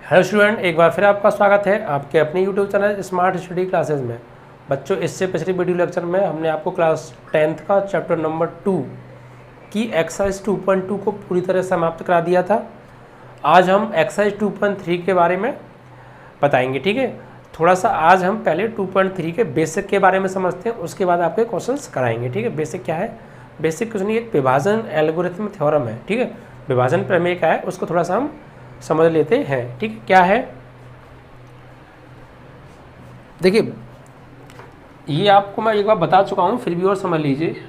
Hello student, एक बार फिर आपका स्वागत है आपके अपने YouTube channel smart study classes में। बच्चों, इससे पिछले वीडियो लेक्चर में हमने आपको क्लास 10th का चैप्टर नंबर 2 की एक्सरसाइज 2.2 को पूरी तरह समाप्त करा दिया था। आज हम एक्सरसाइज 2.3 के बारे में बताएंगे। ठीक है, थोड़ा सा आज हम पहले 2.3 के बेसिक के बारे में समझते हैं, उसके बाद आपके क्वेश्चंस कराएंगे। ठीक है, बेसिक क्या है? बेसिक कुछ नहीं, एक विभाजन एल्गोरिथम थ्योरम है। ठीक है, विभाजन प्रमेय क्या है उसको थोड़ा सा हम समझ लेते हैं। ठीक है, क्या है? देखिए, ये आपको मैं एक बार बता चुका हूं, फिर भी और समझ लीजिए।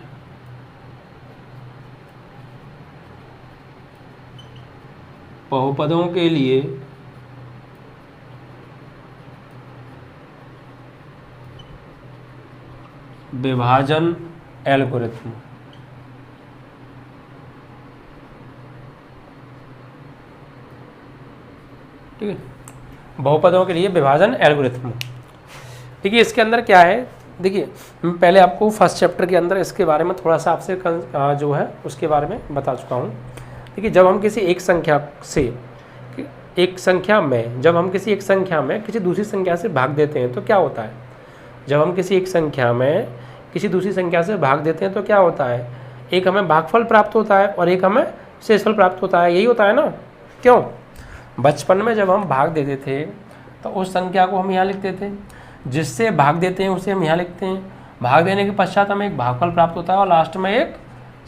बहुपदों के लिए विभाजन एल्गोरिथम। ठीक है, बहुपदों के लिए विभाजन एल्गोरिथम। देखिए, इसके अंदर क्या है? देखिए, मैं पहले आपको फर्स्ट चैप्टर के अंदर इसके बारे में थोड़ा सा आपसे जो है उसके बारे में बता चुका हूँ। देखिए, जब हम किसी एक संख्या में किसी दूसरी संख्या से भाग देते हैं तो क्या होता है? जब हम किसी एक संख्या में किसी दूसरी संख्या से भाग देते हैं तो क्या होता है? एक हमें भागफल प्राप्त होता है और एक हमें शेषफल प्राप्त होता है। यही होता है ना? क्यों? बचपन में जब हम भाग देते थे तो उस संख्या को हम यहाँ लिखते थे, जिससे भाग देते हैं उसे हम यहाँ लिखते हैं। भाग देने के पश्चात हमें एक भागफल प्राप्त होता है और लास्ट में एक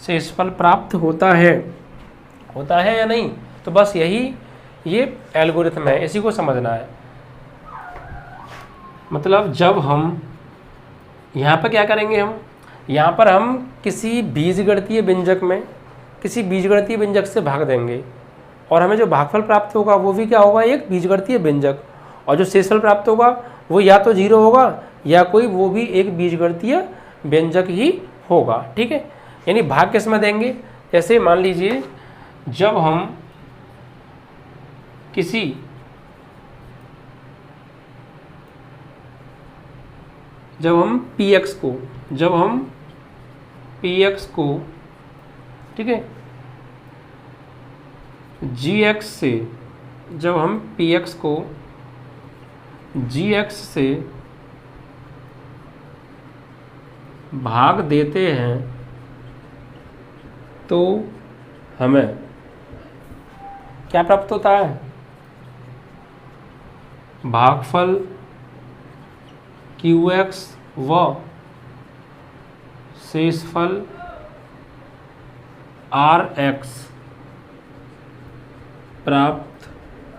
शेषफल प्राप्त होता है या नहीं? तो बस यही ये एल्गोरिथम है, इसी को समझना है। मतलब जब हम यहाँ पर क्या करेंगे, हम यहाँ पर हम किसी बीजगणितीय व्यंजक से भाग देंगे और हमें जो भागफल प्राप्त होगा वो भी क्या होगा? एक बीजगणितीय व्यंजक। और जो शेषफल प्राप्त होगा वो या तो 0 होगा या कोई वो भी एक बीजगणितीय व्यंजक ही होगा। ठीक है, यानी भाग किस में देंगे? जैसे मान लीजिए, जब हम px को ठीक है gx से, जब हम px को gx से भाग देते हैं तो हमें क्या प्राप्त होता है? भागफल qx व शेषफल rx प्राप्त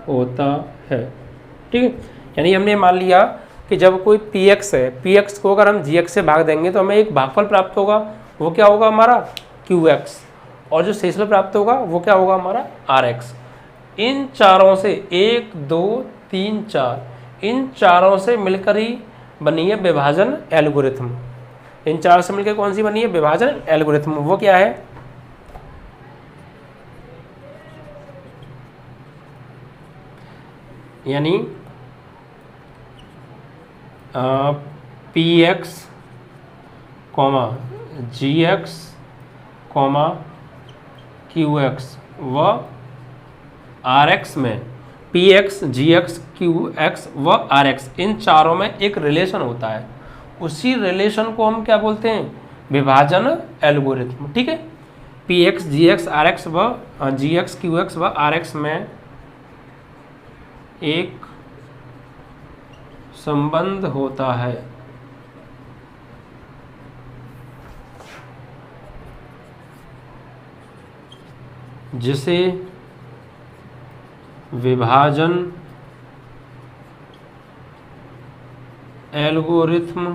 होता है। ठीक है, यानी हमने मान लिया कि जब कोई px है, px को अगर हम gx से भाग देंगे तो हमें एक भागफल प्राप्त होगा, वो क्या होगा? हमारा qx। और जो शेषफल प्राप्त होगा वो क्या होगा? हमारा rx। इन चारों से 1 2 3 4 इन चारों से मिलकर ही बनी है विभाजन एल्गोरिथम। इन चारों से मिलकर कौन सी बनी है? विभाजन एल्गोरिथम। वो क्या है? यानी px, gx, qx व rx में px, gx, qx व rx इन चारों में एक रिलेशन होता है। उसी रिलेशन को हम क्या बोलते हैं? विभाजन एल्गोरिथम। ठीक है, px, gx, rx व gx, qx व rx में एक संबंध होता है जिसे विभाजन एल्गोरिथम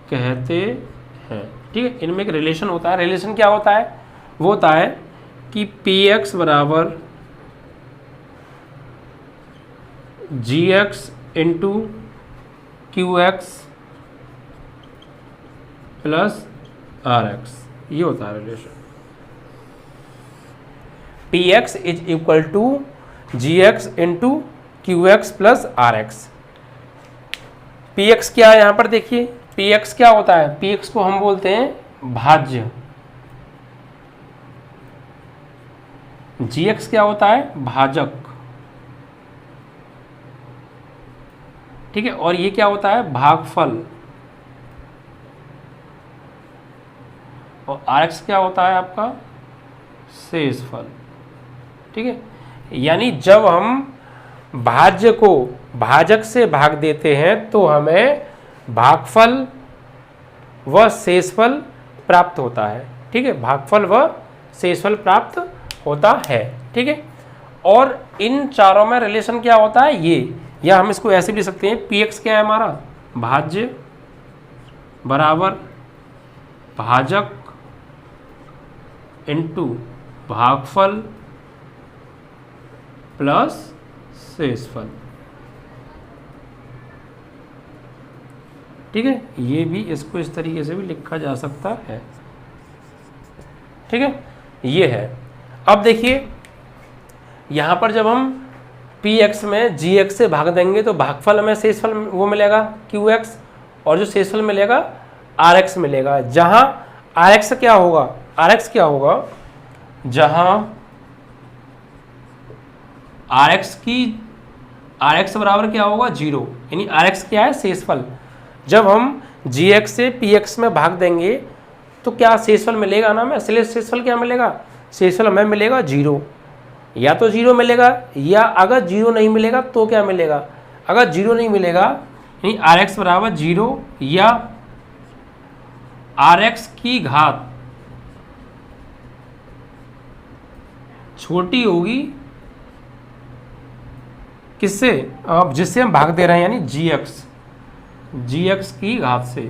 कहते हैं। ठीक है, इनमें एक रिलेशन होता है। रिलेशन क्या होता है? वो होता है कि px बराबर gx into qx plus rx, ये होता है relation. px is equal to gx into qx plus rx। px क्या है? यहाँ पर देखिए, px क्या होता है? px को हम बोलते हैं भाज्य। gx क्या होता है, भाजक, ठीक है, और ये क्या होता है, भागफल, और rx क्या होता है आपका, शेषफल, ठीक है। यानी जब हम भाज्य को भाजक से भाग देते हैं तो हमें भागफल व शेषफल प्राप्त होता है, ठीक है, भागफल व शेषफल प्राप्त होता है, ठीक है। और इन चारों में रिलेशन क्या होता है, ये, या हम इसको ऐसे भी लिख सकते हैं, px क्या है हमारा, भाज्य बराबर भाजक इंटू भागफल प्लस शेषफल, ठीक है। ये भी, इसको इस तरीके से भी लिखा जा सकता है, ठीक है, ये है। अब देखिए यहाँ पर जब हम px में gx से भाग देंगे तो भागफल हमें शेषफल वो मिलेगा qx, और जो शेषफल मिलेगा rx मिलेगा, जहाँ rx क्या होगा, rx क्या होगा, जहाँ rx बराबर क्या होगा, 0, यानी rx क्या है, शेषफल। जब हम gx से px में भाग देंगे तो क्या शेषफल मिलेगा ना हमें, शेषफल क्या मिलेगा, शेषफल हमें मिलेगा 0, या तो 0 मिलेगा, या अगर 0 नहीं मिलेगा तो क्या मिलेगा, अगर 0 नहीं मिलेगा यानी rx बराबर 0 या rx की घात छोटी होगी किससे, अब जिससे हम भाग दे रहे हैं, यानी gx की घात से,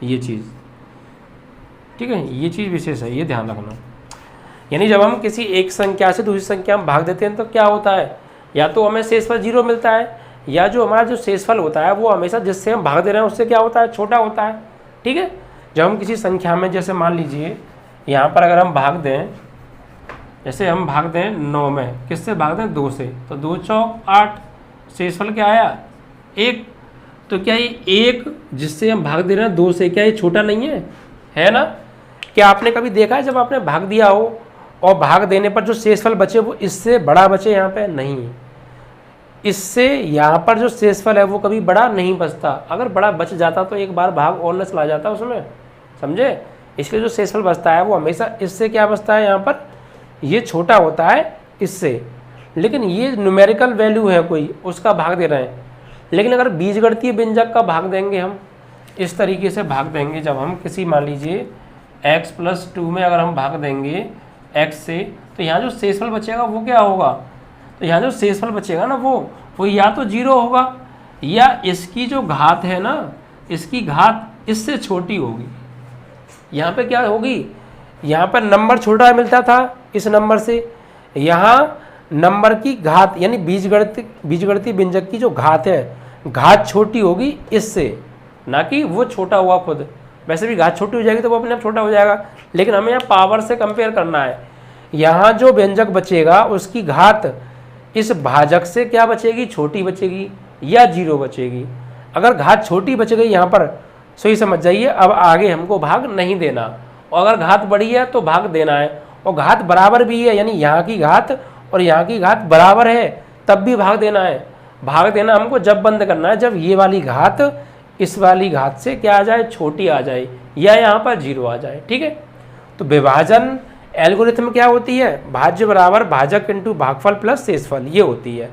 ये चीज़, ठीक है, ये चीज़ विशेष है, ये ध्यान रखना। यानी जब हम किसी एक संख्या से दूसरी संख्या में भाग देते हैं तो क्या होता है, या तो हमें शेषफल 0 मिलता है, या जो हमारा जो शेषफल होता है वो हमेशा जिससे हम भाग दे रहे हैं उससे क्या होता है, छोटा होता है, ठीक है। जब हम किसी संख्या में, जैसे मान लीजिए यहाँ पर अगर हम भाग दें, जैसे हम भाग दें 9 में, किससे भाग दें, 2 से, तो 2 चौक 8, शेषफल क्या आया, 1। तो क्या ये 1 जिससे हम भाग दे रहे हैं 2 से, क्या ये छोटा नहीं है ना। क्या आपने कभी देखा है जब आपने भाग दिया हो और भाग देने पर जो शेषफल बचे वो इससे बड़ा बचे, यहाँ पे नहीं, इससे यहाँ पर जो शेषफल है वो कभी बड़ा नहीं बचता, अगर बड़ा बच जाता तो एक बार भाग और न चला जाता उसमें, समझे। इसलिए जो शेषफल बचता है वो हमेशा इससे क्या बचता है, यहाँ पर ये छोटा होता है इससे, लेकिन ये न्यूमेरिकल वैल्यू है कोई, उसका भाग दे रहे हैं। लेकिन अगर बीजगणितीय व्यंजक का भाग देंगे हम, इस तरीके से भाग देंगे, जब हम किसी मान लीजिए x+2 में अगर हम भाग देंगे x से, तो यहाँ जो शेषफल बचेगा वो क्या होगा, तो यहाँ जो शेषफल बचेगा ना वो या तो 0 होगा, या इसकी जो घात है ना, इसकी घात इससे छोटी होगी। यहाँ पे क्या होगी, यहाँ पर नंबर छोटा मिलता था इस नंबर से, यहाँ नंबर की घात यानी बीजगणितीय व्यंजक की जो घात है, घात छोटी होगी इससे, ना कि वो छोटा हुआ खुद। वैसे भी घात छोटी हो जाएगी तो वो अपने आप छोटा हो जाएगा, लेकिन हमें यहाँ पावर से कंपेयर करना है। यहाँ जो व्यंजक बचेगा उसकी घात इस भाजक से क्या बचेगी, छोटी बचेगी या 0 बचेगी। अगर घात छोटी बच गई यहाँ पर, सही समझ जाइए, अब आगे हमको भाग नहीं देना, और अगर घात बड़ी है तो भाग देना है, और घात बराबर भी है, यानी यहाँ की घात और यहाँ की घात बराबर है तब भी भाग देना है। भाग देना हमको जब बंद करना है, जब ये वाली घात इस वाली घात से क्या आ जाए, छोटी आ जाए, या यहाँ पर 0 आ जाए, ठीक है। तो विभाजन एल्गोरिथम क्या होती है, भाज्य बराबर भाजक इंटू भागफल प्लस शेषफल, ये होती है।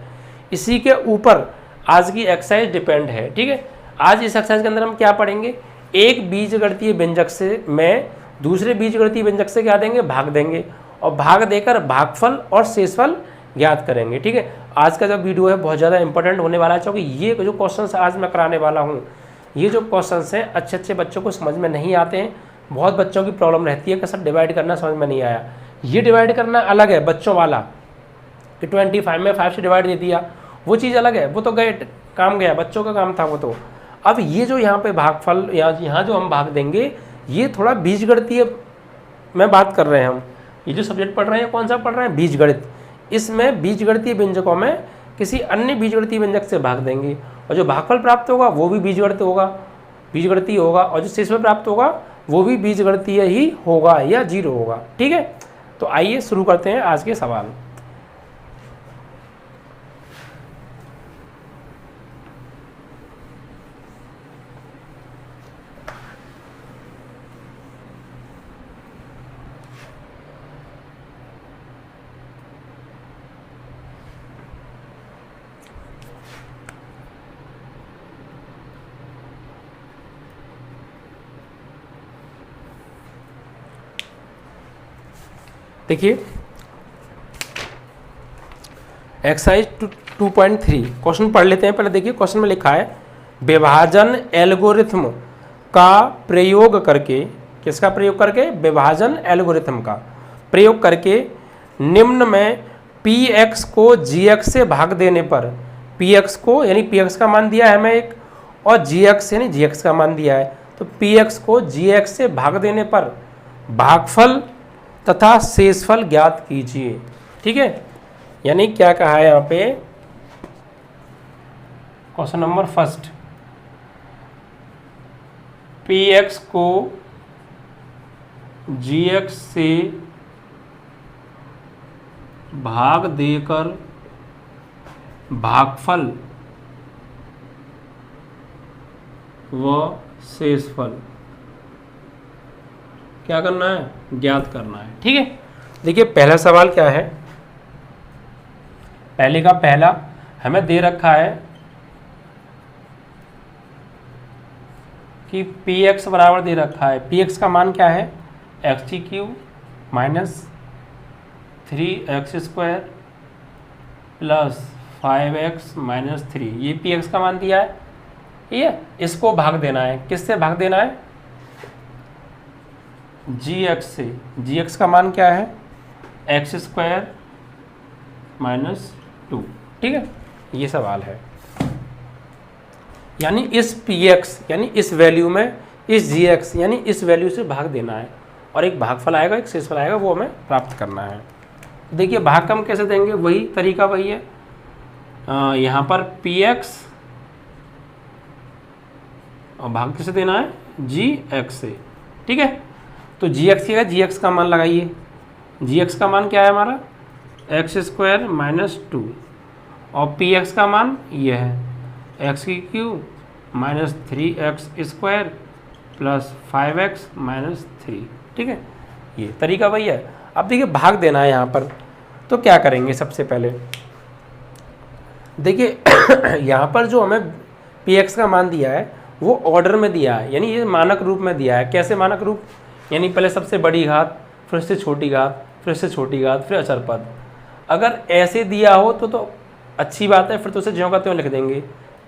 इसी के ऊपर आज की एक्सरसाइज डिपेंड है, ठीक है। आज इस एक्सरसाइज के अंदर हम क्या पढ़ेंगे, एक बीजगणितीय व्यंजक से मैं दूसरे बीजगणितीय व्यंजक से क्या देंगे, भाग देंगे, और भाग देकर भागफल और शेषफल ज्ञात करेंगे, ठीक है। आज का जो वीडियो है बहुत ज़्यादा इंपॉर्टेंट होने वाला है, क्योंकि ये जो क्वेश्चन आज मैं कराने वाला हूँ, ये जो क्वेश्चन हैं अच्छे बच्चों को समझ में नहीं आते हैं। बहुत बच्चों की प्रॉब्लम रहती है कि सर डिवाइड करना समझ में नहीं आया। ये डिवाइड करना अलग है बच्चों वाला, कि 25 में 5 से डिवाइड दे दिया, वो चीज़ अलग है, वो तो गए काम गया, बच्चों का काम था वो तो। अब ये जो यहाँ पे भागफल या यहाँ जो हम भाग देंगे, ये थोड़ा बीजगणितीय में बात कर रहे हैं हम। ये जो सब्जेक्ट पढ़ रहे हैं कौन सा पढ़ रहे हैं, बीजगणित। इसमें बीजगणितीय व्यंजकों में किसी अन्य बीजगणितीय व्यंजक से भाग देंगे, और जो भागफल प्राप्त होगा वो भी बीजगणितीय होगा, और जो शेषफल प्राप्त होगा वो भी बीजगणितीय ही होगा या जीरो होगा। ठीक है, तो आइए शुरू करते हैं आज के सवाल। देखिए एक्सरसाइज 2.3 क्वेश्चन पढ़ लेते हैं। पहले देखिए क्वेश्चन में लिखा है विभाजन एल्गोरिथम का प्रयोग करके, किसका प्रयोग करके? विभाजन एल्गोरिथम का प्रयोग करके निम्न में px को gx से भाग देने पर, px को यानी px का मान दिया है हमें एक, और gx यानी gx का मान दिया है, तो px को gx से भाग देने पर भागफल तथा शेषफल ज्ञात कीजिए। ठीक है, यानी क्या कहा है यहाँ पे, क्वेश्चन नंबर फर्स्ट, px को gx से भाग देकर भागफल व शेषफल क्या करना है? ज्ञात करना है। ठीक है, देखिए पहला सवाल क्या है, पहले का पहला हमें दे रखा है कि px बराबर दे रखा है, px का मान क्या है? x³ minus 3x² plus 5x minus 3, ये px का मान दिया है। ये इसको भाग देना है, किससे भाग देना है? gx से। gx का मान क्या है? x² minus 2। ठीक है, ये सवाल है, यानी इस px यानी इस वैल्यू में इस gx यानी इस वैल्यू से भाग देना है, और एक भागफल आएगा, एक शेषफल आएगा, वो हमें प्राप्त करना है। देखिए भाग हम कैसे देंगे, वही तरीका वही है, यहाँ पर px और भाग किसे देना है? gx से। ठीक है, तो gx की gx का मान लगाइए, gx का मान क्या है हमारा? x² माइनस 2, और px का मान ये है x³ minus 3x² plus 5x minus 3। ठीक है, ये तरीका वही है। अब देखिए भाग देना है यहाँ पर, तो क्या करेंगे? सबसे पहले देखिए यहाँ पर जो हमें px का मान दिया है वो ऑर्डर में दिया है, यानी ये मानक रूप में दिया है। कैसे मानक रूप? यानी पहले सबसे बड़ी घात, फिर से छोटी घात, फिर से छोटी घात, फिर अचर पद। अगर ऐसे दिया हो तो अच्छी बात है, फिर तो उसे ज्यों का त्यों लिख देंगे,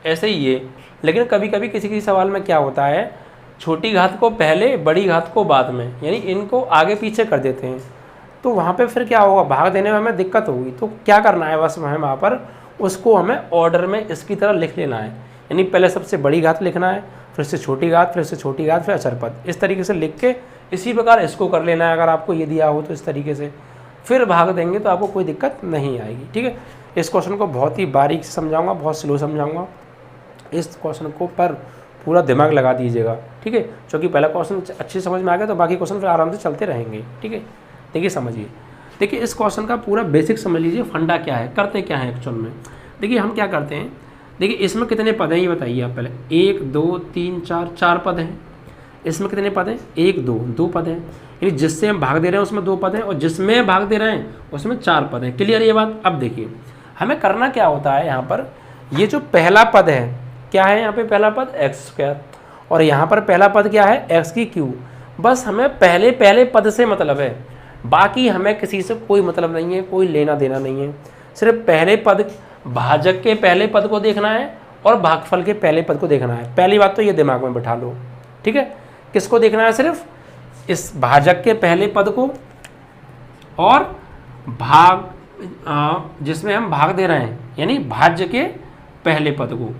ऐसे ही ये। लेकिन कभी कभी किसी किसी सवाल में क्या होता है, छोटी घात को पहले, बड़ी घात को बाद में, यानी इनको आगे पीछे कर देते हैं, तो वहाँ पे फिर क्या होगा? भाग देने में हमें दिक्कत होगी। तो क्या करना है, बस हमें वहाँ पर उसको हमें ऑर्डर में इसकी तरह लिख लेना है, यानी पहले सबसे बड़ी घात लिखना है, फिर से छोटी घात, फिर से छोटी घात, फिर अचर पद, इस तरीके से लिख के इसी प्रकार इसको कर लेना है। अगर आपको ये दिया हो तो इस तरीके से फिर भाग देंगे तो आपको कोई दिक्कत नहीं आएगी। ठीक है, इस क्वेश्चन को बहुत ही बारीक से समझाऊंगा, बहुत स्लो समझाऊंगा। इस क्वेश्चन को पर पूरा दिमाग लगा दीजिएगा। ठीक है, क्योंकि पहला क्वेश्चन अच्छी समझ में आ गया तो बाकी क्वेश्चन फिर आराम से चलते रहेंगे। ठीक है, देखिए समझिए, देखिए इस क्वेश्चन का पूरा बेसिक समझ लीजिए, फंडा क्या है, करते क्या है एक्चुअल में। देखिए हम क्या करते हैं, देखिए इसमें कितने पद हैं ये बताइए आप पहले। 1 2 3 4, 4 पद हैं। इसमें कितने पद हैं? 1 2, 2 पद हैं। यानी जिससे हम भाग दे रहे हैं उसमें 2 पद हैं, और जिसमें भाग दे रहे हैं उसमें 4 पद हैं। क्लियर ये बात? अब देखिए हमें करना क्या होता है, यहाँ पर ये जो पहला पद है, क्या है यहाँ पे पहला पद? x², और यहाँ पर पहला पद क्या है? x³ बस हमें पहले पहले पद से मतलब है, बाकी हमें किसी से कोई मतलब नहीं है, कोई लेना देना नहीं है। सिर्फ पहले पद, भाजक के पहले पद को देखना है और भागफल के पहले पद को देखना है। पहली बात तो ये दिमाग में बिठा लो। ठीक है, किसको देखना है? सिर्फ इस भाजक के पहले पद को और भाग जिसमें हम भाग दे रहे हैं, यानी भाज्य के पहले पद को।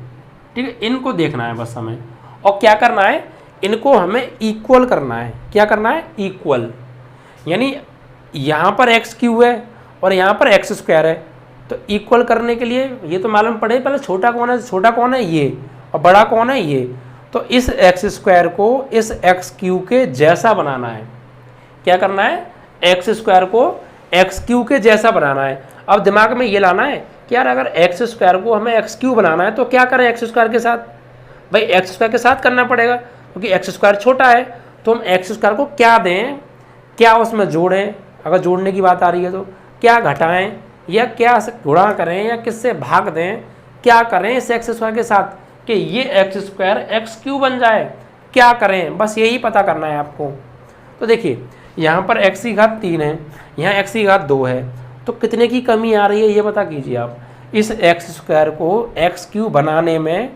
ठीक है, इनको देखना है बस हमें। और क्या करना है? इनको हमें इक्वल करना है। क्या करना है? इक्वल। यानी यहाँ पर x³ है और यहाँ पर x² है, तो इक्वल करने के लिए ये तो मालूम पड़े पहले छोटा कौन है, छोटा कौन है ये, और बड़ा कौन है ये। तो इस एक्स स्क्वायर को इस एक्स क्यू के जैसा बनाना है। क्या करना है? एक्स स्क्वायर को एक्स क्यू के जैसा बनाना है। अब दिमाग में ये लाना है कि यार अगर एक्स स्क्वायर को हमें एक्स क्यू बनाना है तो क्या करें एक्स स्क्वायर के साथ? भाई एक्स स्क्वायर के साथ करना पड़ेगा, क्योंकि एक्स स्क्वायर छोटा है। तो हम एक्स स्क्वायर को क्या दें, क्या उसमें जोड़ें, अगर जोड़ने की बात आ रही है तो क्या घटाएं या क्या गुणा करें या किससे भाग दें, क्या करें इस एक्स स्क्वायर के साथ कि ये एक्स स्क्वायर एक्स क्यू बन जाए, क्या करें, बस यही पता करना है आपको। तो देखिए यहाँ पर एक्स की घात 3 है, यहाँ एक्स की घात 2 है, तो कितने की कमी आ रही है ये पता कीजिए आप। इस एक्स स्क्वायर को एक्स क्यू बनाने में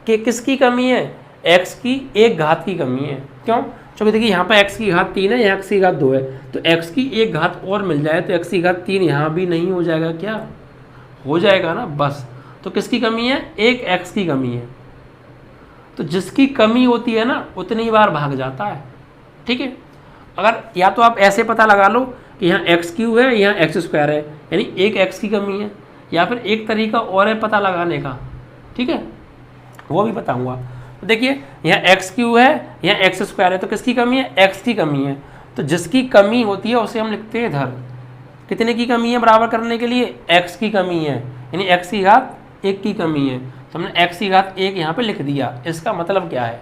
कि किसकी कमी है? एक्स की एक घात की कमी है। क्यों? क्योंकि देखिए यहाँ पर एक्स की घात 3 है, यहाँ एक्स की घात 2 है, तो एक्स की एक घात और मिल जाए तो एक्स की घात 3 यहाँ भी नहीं हो जाएगा क्या? हो जाएगा ना, बस। तो किसकी कमी है? एक एक्स की कमी है। तो जिसकी कमी होती है ना उतनी बार भाग जाता है। ठीक है, अगर या तो आप ऐसे पता लगा लो कि यहाँ एक्स क्यू है, यहाँ एक्स स्क्वायर है, यानी एक एक्स की कमी है, या फिर एक तरीका और है पता लगाने का, ठीक है, वो भी बताऊंगा। तो देखिए यहाँ एक्स क्यू है, यहाँ एक्स स्क्वायर है, तो किसकी कमी है? एक्स की कमी है। तो जिसकी कमी होती है उसे हम लिखते हैं इधर। कितने की कमी है बराबर करने के लिए? एक्स की कमी है, यानी एक्स की घात 1 की कमी है, तो हमने एक्स की घात 1 यहाँ पे लिख दिया। इसका मतलब क्या है?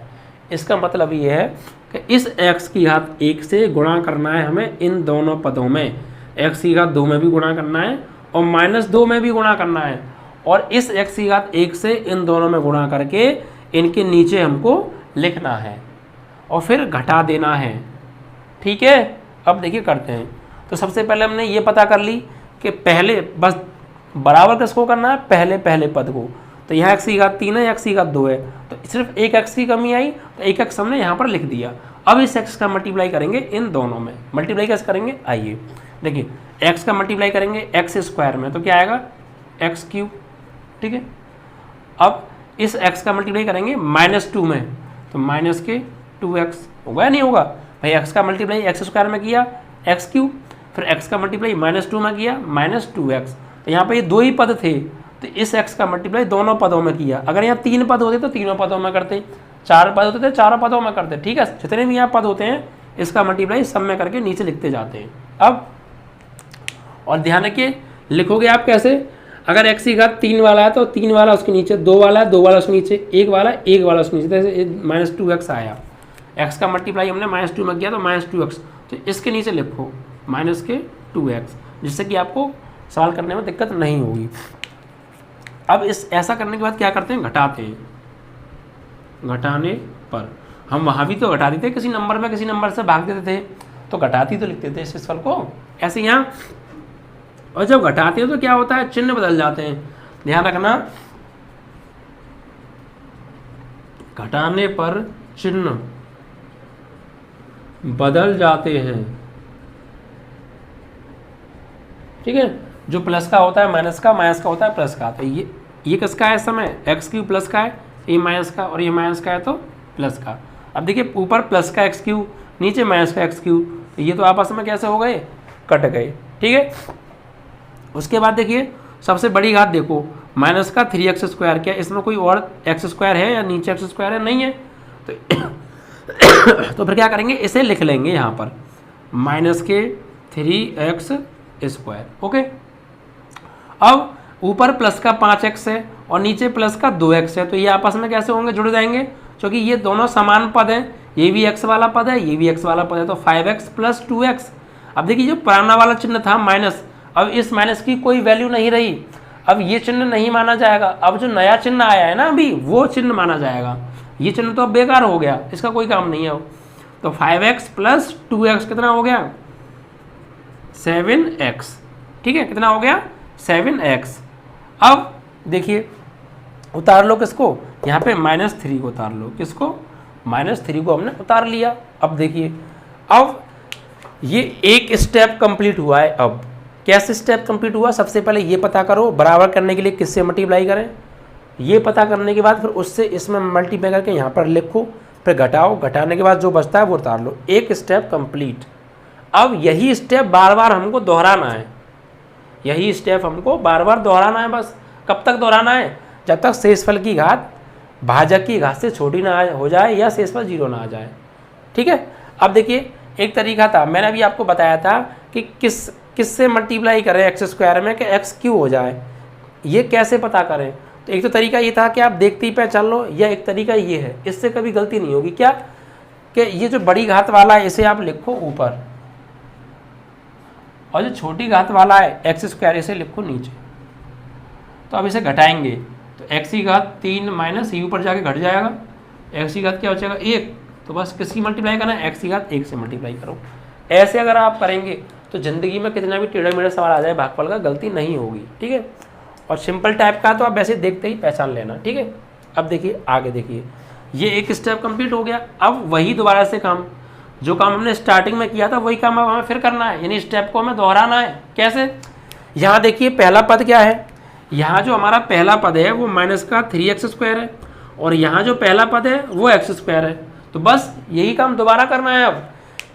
इसका मतलब ये है कि इस एक्स की घात 1 से गुणा करना है हमें इन दोनों पदों में। एक्स की घात 2 में भी गुणा करना है और -2 में भी गुणा करना है, और इस एक्स की घात 1 से इन दोनों में गुणा करके इनके नीचे हमको लिखना है और फिर घटा देना है। ठीक है, अब देखिए करते हैं। तो सबसे पहले हमने ये पता कर ली कि पहले बस बराबर किसको करना है? पहले पद को। तो यहाँ एक्स की घात 3 है, एक्स की घात 2 है, तो सिर्फ एक एक्स की कमी आई, तो एक एक्स हमने यहाँ पर लिख दिया। अब इस एक्स का मल्टीप्लाई करेंगे इन दोनों में। मल्टीप्लाई कैसे करेंगे? आइए देखिए, एक्स का मल्टीप्लाई करेंगे एक्स स्क्वायर में, तो क्या आएगा? X cube. ठीक है, अब इस एक्स का मल्टीप्लाई करेंगे -2 में, तो माइनस के 2x होगा या नहीं होगा? भाई एक्स का मल्टीप्लाई एक्स स्क्वायर में किया एक्स क्यूब, फिर एक्स का मल्टीप्लाई -2 में किया -2x, तो यहाँ पे ये 2 ही पद थे, तो इस x का मल्टीप्लाई दोनों पदों में किया। अगर यहाँ 3 पद होते तो तीनों पदों में करते, 4 पद होते थे चारों पदों में करते। ठीक है, जितने भी यहाँ पद होते हैं इसका मल्टीप्लाई सब में करके नीचे लिखते जाते हैं। अब और ध्यान रखिए, लिखोगे आप कैसे? अगर x की घात 3 वाला है तो 3 वाला उसके नीचे, 2 वाला है 2 वाला उसके नीचे, 1 वाला उसके नीचे, जैसे -2x आया। x का मल्टीप्लाई हमने -2 में किया तो -2x, तो इसके नीचे लिखो -2x, जिससे कि आपको सवाल करने में दिक्कत नहीं होगी। अब इस ऐसा करने के बाद क्या करते हैं? घटाते हैं। घटाने पर हम वहाँ भी तो घटा देते, किसी नंबर में किसी नंबर से भाग देते थे, तो घटाती तो लिखते थे इस फल को ऐसे यहाँ। और जब घटाते हैं तो क्या होता है? चिन्ह बदल जाते हैं, ध्यान रखना। घटाने पर चिन्ह बदल जाते हैं। ठीक है, जो प्लस का होता है माइनस का होता है प्लस का। तो ये किसका है? समय एक्स क्यू प्लस का है, ये माइनस का, और ये माइनस का है तो प्लस का। अब देखिए ऊपर प्लस का एक्स क्यू, नीचे माइनस का एक्स क्यू, तो ये तो आपस में कैसे हो गए? कट गए। ठीक है, उसके बाद देखिए सबसे बड़ी घात देखो, माइनस का 3x स्क्वायर, क्या इसमें कोई और एक्स स्क्वायर है या नीचे एक्स स्क्वायर है? नहीं है, तो फिर क्या करेंगे? इसे लिख लेंगे यहाँ पर माइनस के 3x स्क्वायर। ओके, अब ऊपर प्लस का 5x है और नीचे प्लस का 2x है, तो ये आपस में कैसे होंगे? जुड़ जाएंगे, क्योंकि ये दोनों समान पद हैं, ये भी x वाला पद है, ये भी x वाला पद है, तो 5x + 2x। अब देखिए जो पुराना वाला चिन्ह था माइनस, अब इस माइनस की कोई वैल्यू नहीं रही, अब ये चिन्ह नहीं माना जाएगा। अब जो नया चिन्ह आया है ना अभी, वो चिन्ह माना जाएगा। ये चिन्ह तो अब बेकार हो गया, इसका कोई काम नहीं है। तो 5x + 2x कितना हो गया? 7x। ठीक है, कितना हो गया? 7x। अब देखिए उतार लो किसको? यहाँ पे -3 को उतार लो। किसको? -3 को हमने उतार लिया। अब देखिए, अब ये एक स्टेप कंप्लीट हुआ है। अब कैसे स्टेप कंप्लीट हुआ? सबसे पहले ये पता करो बराबर करने के लिए किससे मल्टीप्लाई करें, ये पता करने के बाद फिर उससे इसमें मल्टीप्लाई करके यहाँ पर लिखो, फिर घटाओ, घटाने के बाद जो बचता है वो उतार लो। एक स्टेप कंप्लीट। अब यही स्टेप बार बार हमको दोहराना है, यही स्टेप हमको बार बार दोहराना है। बस कब तक दोहराना है? जब तक शेषफल की घात भाजक की घात से छोटी ना हो जाए या शेषफल 0 ना आ जाए। ठीक है, अब देखिए एक तरीका था, मैंने अभी आपको बताया था कि किससे मल्टीप्लाई करें एक्स स्क्वायर में कि एक्स क्यू हो जाए, ये कैसे पता करें। तो एक तो तरीका ये था कि आप देखते ही पहचान लो, या एक तरीका ये है, इससे कभी गलती नहीं होगी, क्या कि ये जो बड़ी घात वाला है इसे आप लिखो ऊपर, और जो छोटी घात वाला है एक्स स्क्वायर इसे लिखो नीचे। तो अब इसे घटाएंगे तो एक्स की घात 3 माइनस ये ऊपर जाके घट जाएगा, एक्स की घात क्या हो जाएगा 1, तो बस किसकी मल्टीप्लाई करना है, एक्स की घात 1 से मल्टीप्लाई करो। ऐसे अगर आप करेंगे तो ज़िंदगी में कितना भी टेढ़ा मेढ़ा सवाल आ जाए भागफल का, गलती नहीं होगी। ठीक है, और सिंपल टाइप का तो आप वैसे देखते ही पहचान लेना। ठीक है, अब देखिए आगे देखिए, ये एक स्टेप कंप्लीट हो गया। अब वही दोबारा से काम, जो काम हमने स्टार्टिंग में किया था वही काम अब हमें फिर करना है, यानी स्टेप को हमें दोहराना है। कैसे, यहाँ देखिए पहला पद क्या है, यहाँ जो हमारा पहला पद है वो माइनस का 3x² है, और यहाँ जो पहला पद है वो x² है। तो बस यही काम दोबारा करना है। अब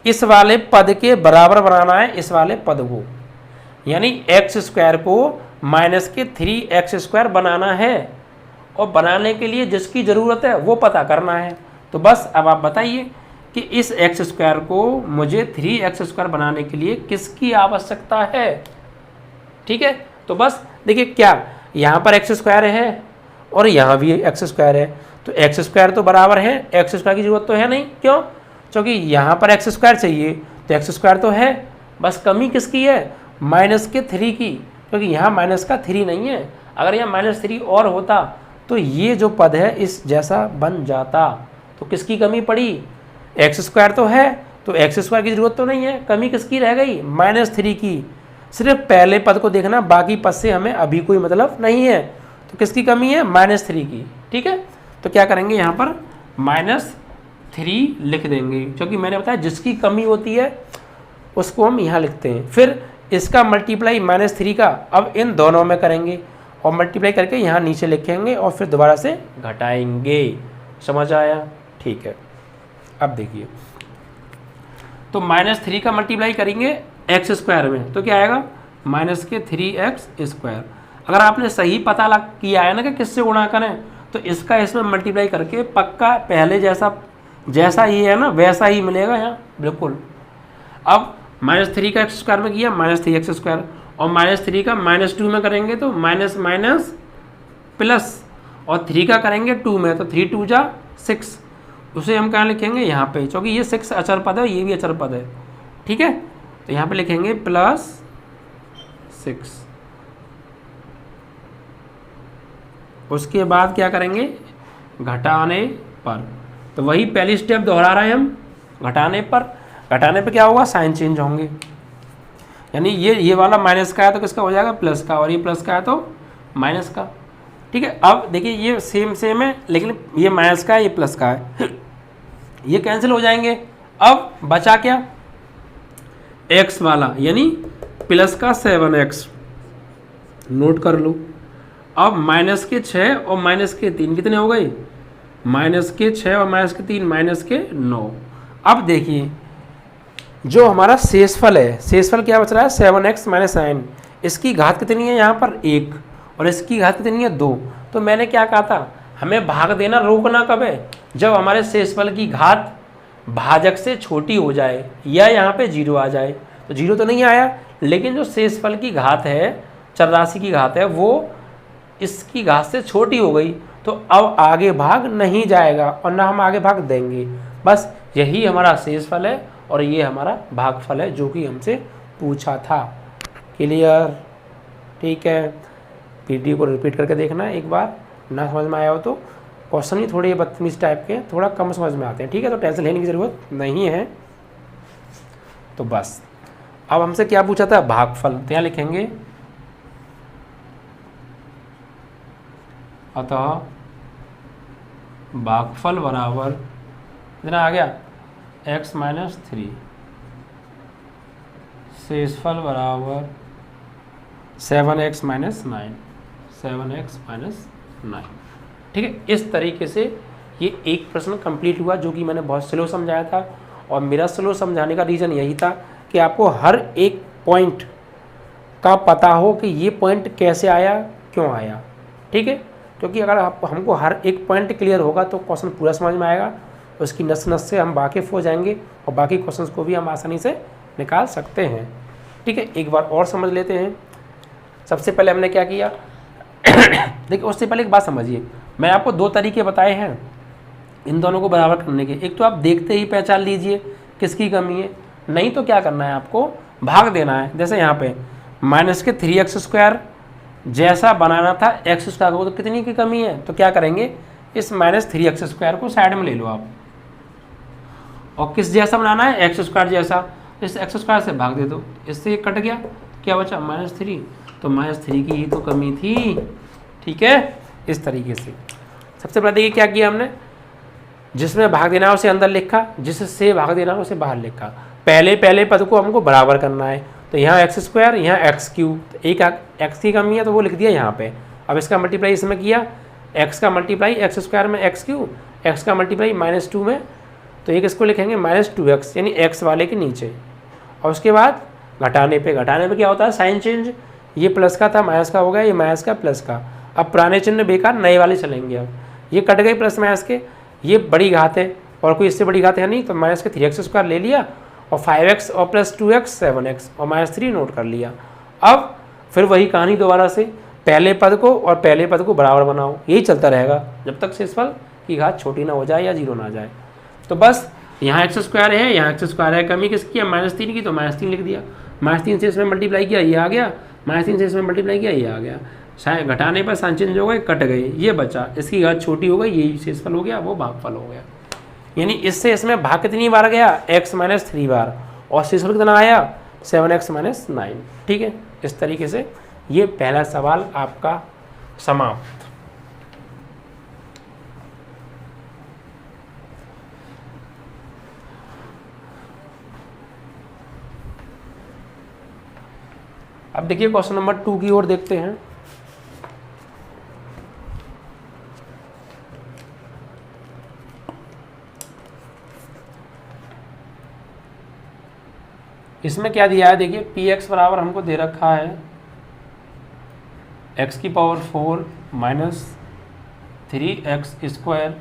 इस वाले पद के बराबर बनाना है इस वाले पद को, यानी x² को माइनस के 3x² बनाना है, और बनाने के लिए जिसकी ज़रूरत है वो पता करना है। तो बस अब आप बताइए कि इस x² को मुझे 3x² बनाने के लिए किसकी आवश्यकता है। ठीक है, तो बस देखिए क्या, यहाँ पर x² है और यहाँ भी x² है, तो x² तो बराबर है, x² की जरूरत तो है नहीं, क्यों, क्योंकि यहाँ पर x² चाहिए तो x² तो है, बस कमी किसकी है, माइनस के 3 की, क्योंकि यहाँ माइनस का 3 नहीं है। अगर यहाँ -3 और होता तो ये जो पद है इस जैसा बन जाता। तो किसकी कमी पड़ी, x² तो है, तो x² की जरूरत तो नहीं है, कमी किसकी रह गई, -3 की। सिर्फ पहले पद को देखना, बाकी पद से हमें अभी कोई मतलब नहीं है। तो किसकी कमी है, -3 की। ठीक है, तो क्या करेंगे, यहाँ पर -3 लिख देंगे, क्योंकि मैंने बताया जिसकी कमी होती है उसको हम यहाँ लिखते हैं। फिर इसका मल्टीप्लाई -3 का अब इन दोनों में करेंगे, और मल्टीप्लाई करके यहाँ नीचे लिखेंगे और फिर दोबारा से घटाएंगे। समझ आया, ठीक है। अब देखिए, तो -3 का मल्टीप्लाई करेंगे x² में तो क्या आएगा, -3x²। अगर आपने सही पता किया है ना कि किससे गुणा करें, तो इसका इसमें मल्टीप्लाई करके पक्का पहले जैसा ही है ना वैसा ही मिलेगा यहाँ बिल्कुल। अब -3 का x² में किया -3x², और -3 का -2 में करेंगे तो माइनस माइनस प्लस, और 3 का करेंगे 2 में तो 3 2 जा 6, उसे हम कहाँ लिखेंगे, यहाँ पे, क्योंकि ये 6 अचर पद है, ये भी अचर पद है। ठीक है, तो यहाँ पे लिखेंगे +6। उसके बाद क्या करेंगे, घटाने पर, तो वही पहली स्टेप दोहरा रहे हैं हम। घटाने पर क्या होगा, साइन चेंज होंगे, यानी ये वाला माइनस का है तो किसका हो जाएगा, प्लस का, और ये प्लस का है तो माइनस का। ठीक है, अब देखिए ये सेम है, लेकिन ये माइनस का है, ये प्लस का है, ये कैंसिल हो जाएंगे। अब बचा क्या, x वाला, यानी प्लस का 7x, नोट कर लो। अब -6 और -3 कितने हो गए, -6 और -3 -9। अब देखिए जो हमारा शेषफल है, शेषफल क्या बच रहा है, 7x - 9, इसकी घात कितनी है यहाँ पर 1, और इसकी घात कितनी है 2। तो मैंने क्या कहा था, हमें भाग देना रोकना कब है, जब हमारे शेषफल की घात भाजक से छोटी हो जाए या यहाँ पे 0 आ जाए। तो 0 तो नहीं आया, लेकिन जो शेषफल की घात है, चर राशि की घात है, वो इसकी घात से छोटी हो गई, तो अब आगे भाग नहीं जाएगा और ना हम आगे भाग देंगे। बस यही हमारा शेषफल है और ये हमारा भागफल है जो कि हमसे पूछा था। क्लियर, ठीक है। वीडियो को रिपीट करके देखना एक बार, ना समझ में आया हो तो। क्वेश्चन ही थोड़े बदतमीज टाइप के, थोड़ा कम समझ में आते हैं, ठीक है, तो टेंशन लेने की ज़रूरत नहीं है। तो बस अब हमसे क्या पूछा था, भागफल, तो यहाँ लिखेंगे अतः भागफल बराबर कितना आ गया, x - 3, शेषफल बराबर 7x - 9, 7x - 9। ठीक है, इस तरीके से ये एक प्रश्न कंप्लीट हुआ जो कि मैंने बहुत स्लो समझाया था, और मेरा स्लो समझाने का रीज़न यही था कि आपको हर एक पॉइंट का पता हो कि ये पॉइंट कैसे आया, क्यों आया। ठीक है, क्योंकि अगर हमको हर एक पॉइंट क्लियर होगा तो क्वेश्चन पूरा समझ में आएगा, उसकी नस नस से हम वाकिफ़ हो जाएंगे और बाकी क्वेश्चंस को भी हम आसानी से निकाल सकते हैं। ठीक है, एक बार और समझ लेते हैं। सबसे पहले हमने क्या किया देखिए, उससे पहले एक बात समझिए, मैं आपको दो तरीके बताए हैं इन दोनों को बराबर करने के। एक तो आप देखते ही पहचान लीजिए किसकी कमी है, नहीं तो क्या करना है, आपको भाग देना है। जैसे यहाँ पे माइनस के 3x² जैसा बनाना था x² को, तो कितनी की कमी है, तो क्या करेंगे, इस -3x² को साइड में ले लो आप, और किस जैसा बनाना है, x² जैसा, इस x² से भाग दे दो, इससे ये कट गया, क्या बचा -3, तो -3 की ही तो कमी थी। ठीक है, इस तरीके से सबसे पहले देखिए क्या किया हमने, जिसमें भाग देना है उसे अंदर लिखा, जिससे भाग देना है उसे बाहर लिखा। पहले पद को हमको बराबर करना है, तो यहाँ x², यहाँ x3, एक x की कमी है तो वो लिख दिया यहाँ पे। अब इसका मल्टीप्लाई इसमें किया, x का मल्टीप्लाई x² में x3, x का मल्टीप्लाई -2 में, तो एक इसको लिखेंगे -2x, यानी x वाले के नीचे। और उसके बाद घटाने पे क्या होता है, साइन चेंज, ये प्लस का था माइनस का हो गया, ये माइनस का प्लस का। अब पुराने चिन्ह बेकार, नए वाले चलेंगे। अब ये कट गए प्लस माइनस के, ये बड़ी घात है और कोई इससे बड़ी घात है नहीं, तो माइनस के 3x² ले लिया और 5x और +2x 7x और -3 नोट कर लिया। अब फिर वही कहानी दोबारा से, पहले पद को और पहले पद को बराबर बनाओ, यही चलता रहेगा जब तक शेषफल की घात छोटी ना हो जाए या 0 ना जाए। तो बस यहाँ x² है, यहाँ x² है, कमी किसकी है, -3 की, तो -3 लिख दिया, -3 से इसमें मल्टीप्लाई किया, ये आ गया, -3 से इसमें मल्टीप्लाई किया, ये आ गया। शायद घटाने पर साइन चेंज हो गए, कट गए, ये बचा, इसकी घात छोटी हो गई, यही शेषफल हो गया, वो भागफल हो गया। यानी इससे इसमें भाग कितनी बार गया, x - 3 बार, और शेषफल कितना आया, 7x - 9। ठीक है, इस तरीके से ये पहला सवाल आपका समाप्त। अब देखिए क्वेश्चन नंबर 2 की ओर देखते हैं। इसमें क्या दिया है, देखिए px बराबर हमको दे रखा है x⁴ - 3x²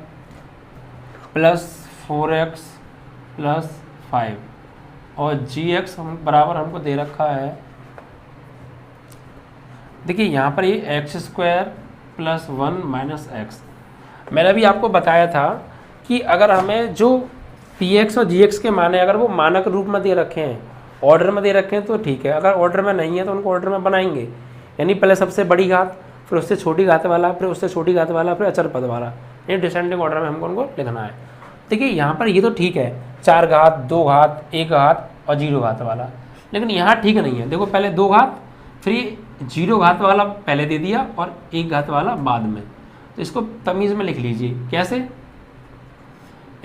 + 4x + 5, और gx बराबर हमको दे रखा है, देखिए यहाँ पर ये x² + 1 - x। मैंने भी आपको बताया था कि अगर हमें जो px और gx के माने अगर वो मानक रूप में दे रखे हैं, ऑर्डर में दे रखे हैं, तो ठीक है, अगर ऑर्डर में नहीं है तो उनको ऑर्डर में बनाएंगे, यानी पहले सबसे बड़ी घात, फिर उससे छोटी घात वाला, फिर उससे छोटी घात वाला, फिर अचर पद वाला, यानी डिसेंडिंग ऑर्डर में हमको उनको लिखना है। देखिए यहाँ पर ये तो ठीक है, 4 घात, 2 घात, 1 घात और 0 घात वाला, लेकिन यहाँ ठीक नहीं है। देखो पहले 2 घात, फिर 0 घात वाला पहले दे दिया और 1 घात वाला बाद में, तो इसको तमीज़ में लिख लीजिए। कैसे,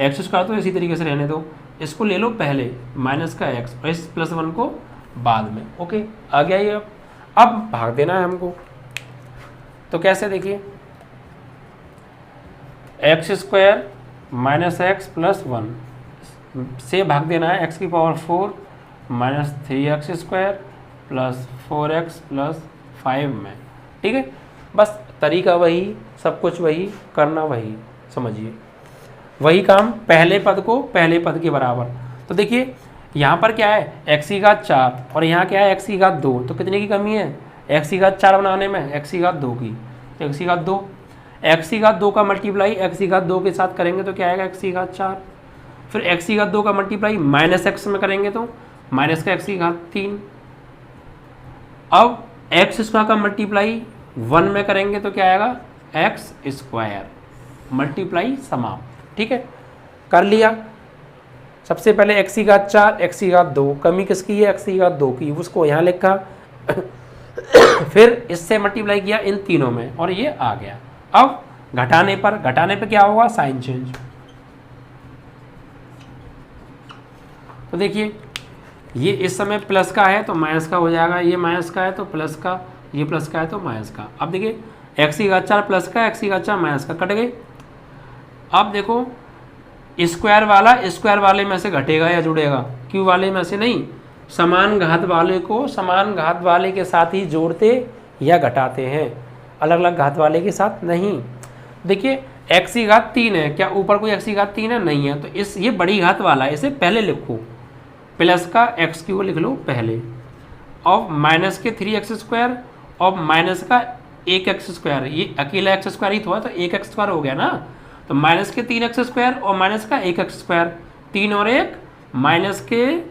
x² तो इसी तरीके से रहने दो, इसको ले लो पहले माइनस का x और इस +1 को बाद में। ओके, आ गया ये। अब भाग देना है हमको, तो कैसे, देखिए x² - x + 1 से भाग देना है x⁴ - 3x² + 4x + 5 में। ठीक है, बस तरीका वही, सब कुछ वही, करना वही, समझिए वही काम, पहले पद को पहले पद के बराबर। तो देखिए यहाँ पर क्या है, x⁴ और यहाँ क्या है, x⁴, तो कितने की कमी है, x⁴ बनाने में x⁴ की, तो x⁴ का मल्टीप्लाई x⁴ के साथ करेंगे तो क्या आएगा, x⁴, फिर x⁴ का मल्टीप्लाई -x में करेंगे तो माइनस का x⁴। अब x² का मल्टीप्लाई 1 में करेंगे तो क्या आएगा, x², मल्टीप्लाई समाप्त। ठीक है, कर लिया। सबसे पहले x⁴ x⁴, कमी किसकी है, x⁴ की, उसको यहाँ लिखा फिर इससे मल्टीप्लाई किया इन तीनों में और ये आ गया। अब घटाने पर क्या होगा, साइन चेंज। तो देखिए ये इस समय प्लस का है तो माइनस का हो जाएगा, ये माइनस का है तो प्लस का, ये प्लस का है तो माइनस का। अब देखिए x⁴ प्लस का, x⁴ माइनस का, कट गए। अब देखो स्क्वायर वाले में से घटेगा या जुड़ेगा, क्यू वाले में से नहीं, समान घात वाले को समान घात वाले के साथ ही जोड़ते या घटाते हैं। अलग अलग घात वाले के साथ नहीं। देखिए x की घात 3 है, क्या ऊपर कोई x की घात 3 है? नहीं है, तो ये बड़ी घात वाला है, इसे पहले लिखो, प्लस का x³ लिख लो पहले, और माइनस के 3x² और माइनस का 1x², ये अकेला x² ही तो है, तो 1x² हो गया ना, तो माइनस के 3x² और माइनस का 1x², 3 और 1 माइनस के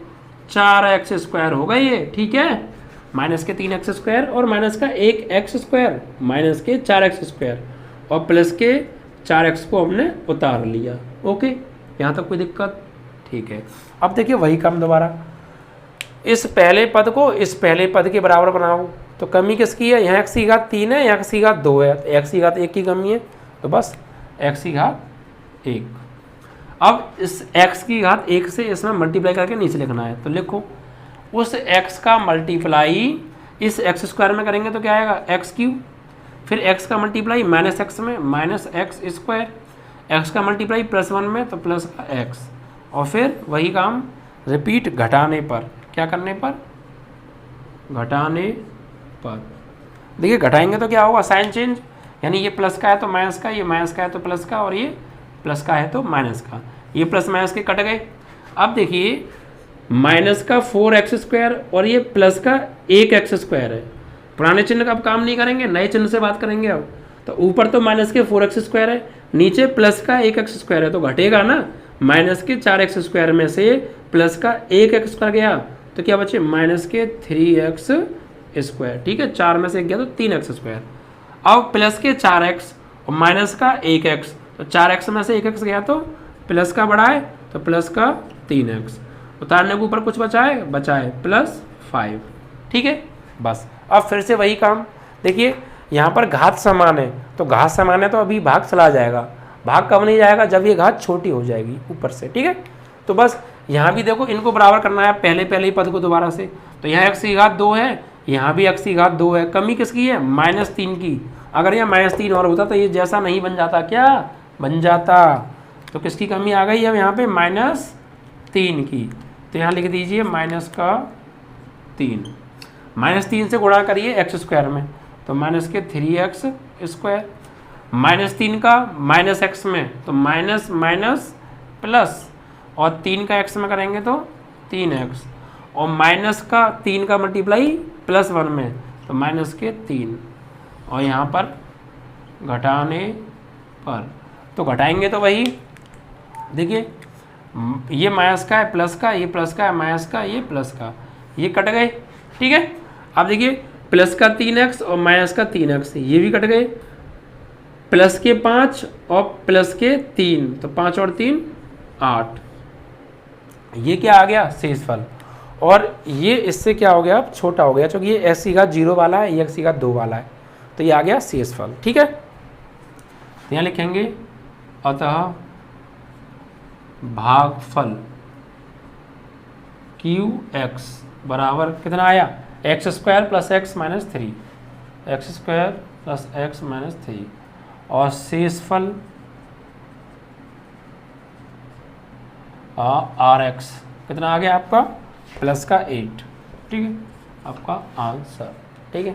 4x² हो गए ये, ठीक है, माइनस के 3x² और माइनस का 1x² माइनस के 4x² और प्लस के 4x को हमने उतार लिया। ओके, यहाँ तक कोई दिक्कत? ठीक है। अब देखिए वही काम दोबारा, इस पहले पद को इस पहले पद के बराबर बनाओ, तो कमी किसकी है? यहाँ x की घात 3 है, यहाँ x की घात 2 है, तो x की घात 1 की कमी है, तो बस x की घात 1। अब इस x की घात 1 से इसमें मल्टीप्लाई करके नीचे लिखना है, तो लिखो उस x का मल्टीप्लाई इस x² में करेंगे तो क्या आएगा? x³, फिर x का मल्टीप्लाई माइनस x में माइनस x², x का मल्टीप्लाई +1 में तो प्लस का x, और फिर वही काम रिपीट घटाने पर, क्या करने पर? घटाने पर। देखिए घटाएंगे तो क्या होगा? साइन चेंज, यानी ये प्लस का है तो माइनस का, ये माइनस का है तो प्लस का, और ये प्लस का है तो माइनस का, ये प्लस माइनस के कट गए। अब देखिए माइनस का 4x² और ये प्लस का 1x² है, पुराने चिन्ह का अब काम नहीं करेंगे, नए चिन्ह से बात करेंगे अब। तो ऊपर तो माइनस के 4x² है, नीचे प्लस का 1x² है, तो घटेगा ना, माइनस के 4x² में से प्लस का 1x² गया तो क्या बचे? माइनस के 3x², ठीक है, 4 में से 1 गया तो 3x²। अब प्लस के 4x और माइनस का 1x, तो 4x में से 1x गया तो प्लस का बढ़ा है, तो प्लस का 3x, उतारने के ऊपर कुछ बचा है? बचा है +5, ठीक है। बस अब फिर से वही काम, देखिए यहाँ पर घात समान है, तो घात समान है तो अभी भाग चला जाएगा, भाग कब नहीं जाएगा? जब ये घात छोटी हो जाएगी ऊपर से, ठीक है। तो बस यहाँ भी देखो इनको बराबर करना है पहले ही पद को दोबारा से, तो यहाँ x की घात 2 है, यहाँ भी x की घात 2 है, कमी किसकी है? -3 की। अगर यहाँ -3 और होता तो ये जैसा नहीं बन जाता, क्या बन जाता? तो किसकी कमी आ गई अब यहाँ पे? -3 की, तो यहाँ लिख दीजिए -3, -3 से गुणा करिए x² में, तो माइनस के 3x², -3 का माइनस x में तो माइनस माइनस प्लस, और 3 का x में करेंगे तो 3x, और माइनस का 3 का मल्टीप्लाई +1 में तो माइनस के 3, और यहाँ पर घटाने पर, तो घटाएंगे तो वही, देखिए ये माइनस का है प्लस का, ये प्लस का है माइनस का, ये प्लस का, ये कट गए, ठीक है। अब देखिए प्लस का 3x और माइनस का 3x, ये भी कट गए, प्लस के 5 और प्लस के 3, तो 5 और 3 8, ये क्या आ गया? शेषफल। और ये इससे क्या हो गया? अब छोटा हो गया, क्योंकि ये x की घात 0 वाला है, ये x की घात 2 वाला है, तो ये आ गया शेषफल, ठीक है। तो यहाँ लिखेंगे अतः भागफल QX बराबर कितना आया? x² + x - 3, x² + x - 3, और शेषफल RX कितना आ गया आपका? +8, ठीक है, आपका आंसर, ठीक है।